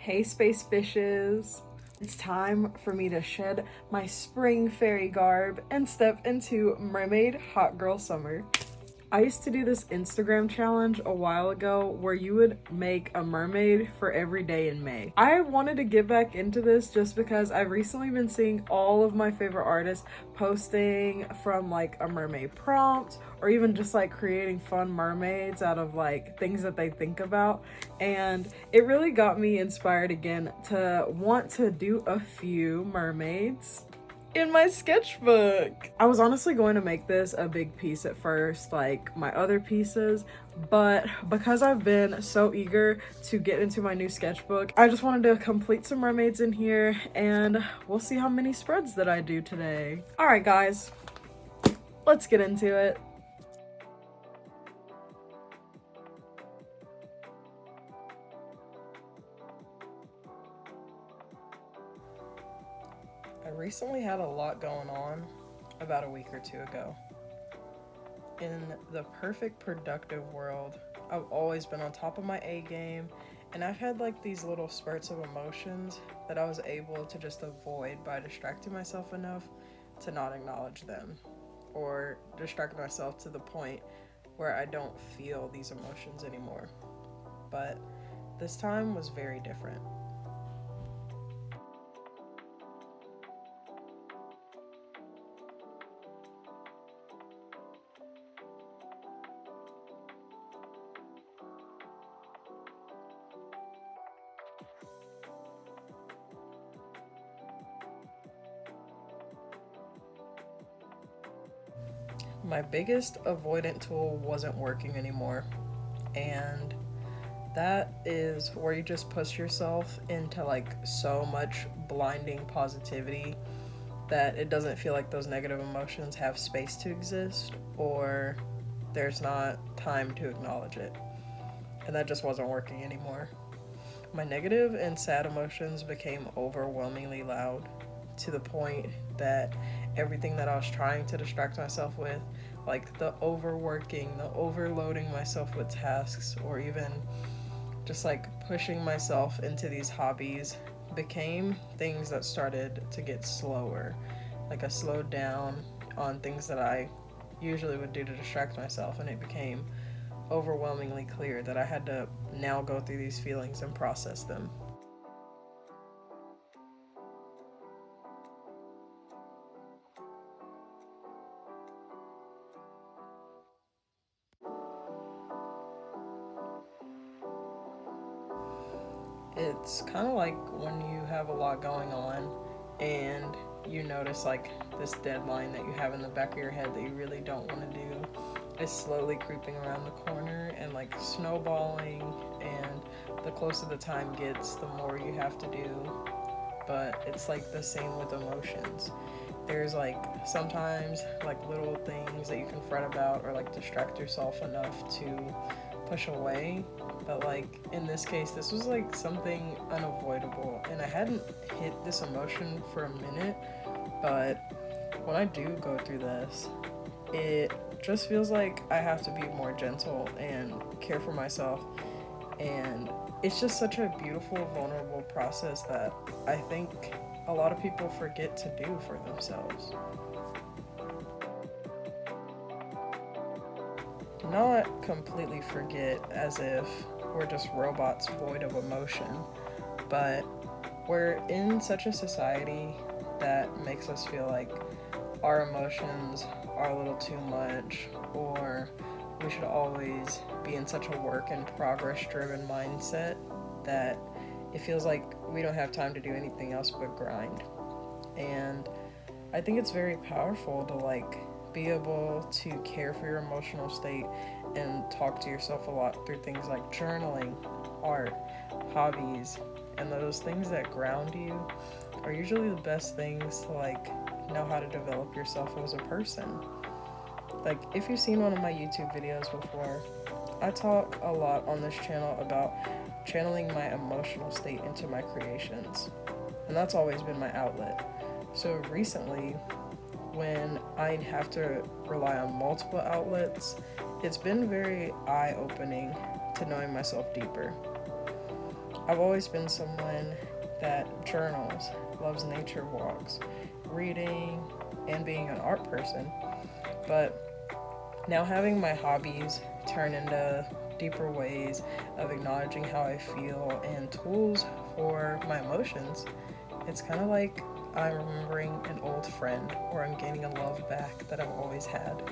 Hey space fishes! It's time for me to shed my spring fairy garb and step into mermaid hot girl summer. I used to do this Instagram challenge a while ago where you would make a mermaid for every day in May. I wanted to get back into this just because I've recently been seeing all of my favorite artists posting from like a mermaid prompt or even just like creating fun mermaids out of like things that they think about. And it really got me inspired again to want to do a few mermaids in my sketchbook. I was honestly going to make this a big piece at first, like my other pieces, but because I've been so eager to get into my new sketchbook, I just wanted to complete some mermaids in here, and we'll see how many spreads that I do today. All right, guys, let's get into it. I recently had a lot going on about a week or two ago. In the perfect productive world, I've always been on top of my A game, and I've had like these little spurts of emotions that I was able to just avoid by distracting myself enough to not acknowledge them, or distract myself to the point where I don't feel these emotions anymore. But this time was very different. My biggest avoidant tool wasn't working anymore, and that is where you just push yourself into like so much blinding positivity that it doesn't feel like those negative emotions have space to exist, or there's not time to acknowledge it. And that just wasn't working anymore. My negative and sad emotions became overwhelmingly loud, to the point that everything that I was trying to distract myself with, like the overworking, the overloading myself with tasks, or even just like pushing myself into these hobbies, became things that started to get slower. Like I slowed down on things that I usually would do to distract myself, and it became overwhelmingly clear that I had to now go through these feelings and process them. It's kind of like when you have a lot going on and you notice like this deadline that you have in the back of your head that you really don't want to do is slowly creeping around the corner and like snowballing, and the closer the time gets, the more you have to do. But it's like the same with emotions. There's like sometimes like little things that you can fret about or like distract yourself enough to push away, but like in this case this was like something unavoidable, and I hadn't hit this emotion for a minute. But when I do go through this, it just feels like I have to be more gentle and care for myself, and it's just such a beautiful, vulnerable process that I think a lot of people forget to do for themselves. Not completely forget as if we're just robots void of emotion, but we're in such a society that makes us feel like our emotions are a little too much, or we should always be in such a work in progress driven mindset that it feels like we don't have time to do anything else but grind. And I think it's very powerful to like be able to care for your emotional state and talk to yourself a lot through things like journaling, art, hobbies, and those things that ground you are usually the best things to like know how to develop yourself as a person. Like if you've seen one of my YouTube videos before, I talk a lot on this channel about channeling my emotional state into my creations, and that's always been my outlet. So recently, when I have to rely on multiple outlets, it's been very eye-opening to knowing myself deeper. I've always been someone that journals, loves nature walks, reading, and being an art person. But now having my hobbies turn into deeper ways of acknowledging how I feel and tools for my emotions, it's kind of like I'm remembering an old friend or I'm gaining a love back that I've always had.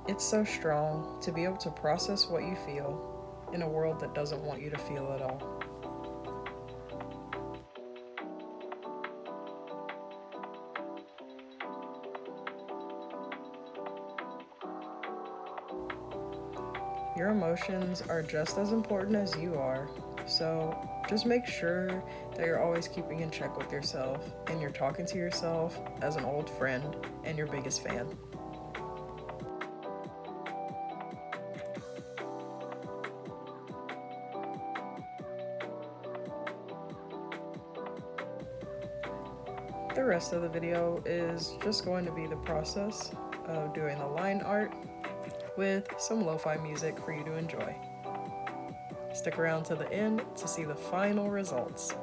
It's so strong to be able to process what you feel in a world that doesn't want you to feel it all. Your emotions are just as important as you are, so just make sure that you're always keeping in check with yourself and you're talking to yourself as an old friend and your biggest fan. The rest of the video is just going to be the process of doing the line art with some lo-fi music for you to enjoy. Stick around to the end to see the final results.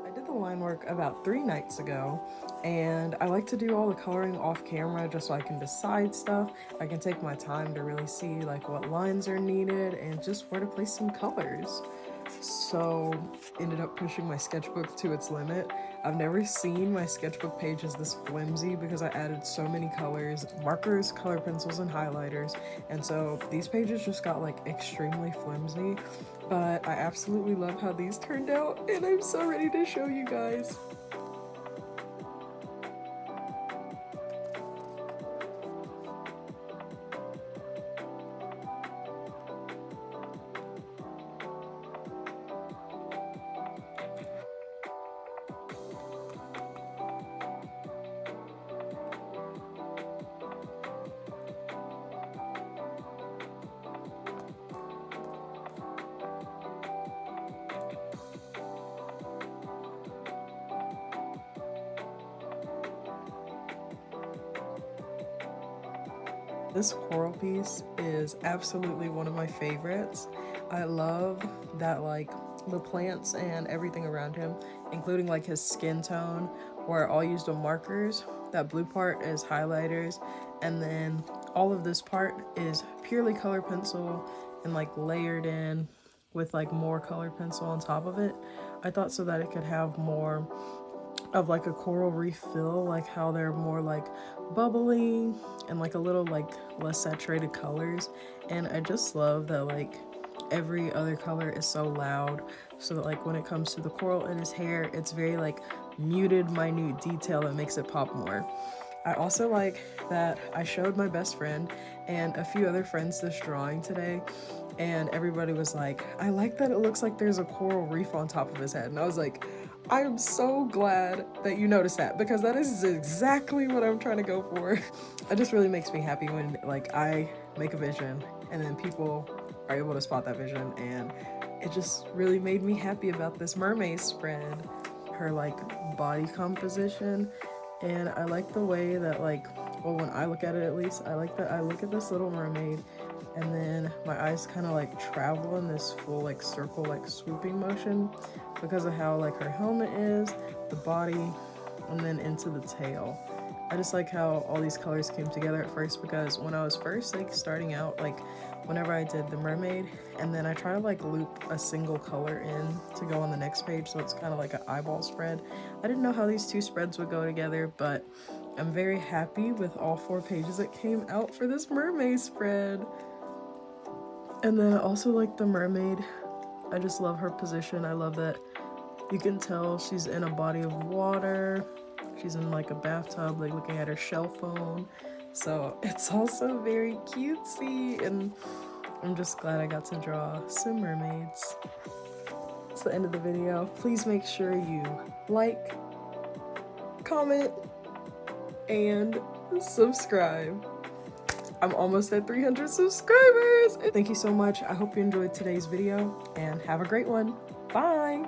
I did the line work about 3 nights ago, and I like to do all the coloring off camera just so I can decide stuff. I can take my time to really see like what lines are needed and just where to place some colors. So ended up pushing my sketchbook to its limit. I've never seen my sketchbook pages this flimsy because I added so many colors, markers, color pencils, and highlighters, and so these pages just got like extremely flimsy, but I absolutely love how these turned out, and I'm so ready to show you guys. This coral piece is absolutely one of my favorites. I love that like the plants and everything around him, including like his skin tone, were all used on markers. That blue part is highlighters, and then all of this part is purely color pencil and like layered in with like more color pencil on top of it. I thought so that it could have more of like a coral reef feel, like how they're more like bubbly and like a little like less saturated colors. And I just love that like every other color is so loud, so that like when it comes to the coral in his hair, it's very like muted, minute detail that makes it pop more. I also like that I showed my best friend and a few other friends this drawing today, and everybody was like, I like that it looks like there's a coral reef on top of his head. And I was like, I am so glad that you noticed that, because that is exactly what I'm trying to go for. It just really makes me happy when like I make a vision and then people are able to spot that vision, and it just really made me happy about this mermaid spread, her like body composition. And I like the way that like, well, when I look at it at least, I like that I look at this little mermaid and then my eyes kind of like travel in this full like circle like swooping motion because of how like her helmet is, the body, and then into the tail. I just like how all these colors came together at first, because when I was first like starting out, like whenever I did the mermaid and then I try to like loop a single color in to go on the next page, so it's kind of like an eyeball spread, I didn't know how these two spreads would go together, but I'm very happy with all 4 pages that came out for this mermaid spread. And then I also like the mermaid. I just love her position. I love that you can tell she's in a body of water. She's in like a bathtub, like looking at her shell phone. So it's also very cutesy, and I'm just glad I got to draw some mermaids. It's the end of the video. Please make sure you like, comment, and subscribe. I'm almost at 300 subscribers. Thank you so much. I hope you enjoyed today's video, and have a great one. Bye.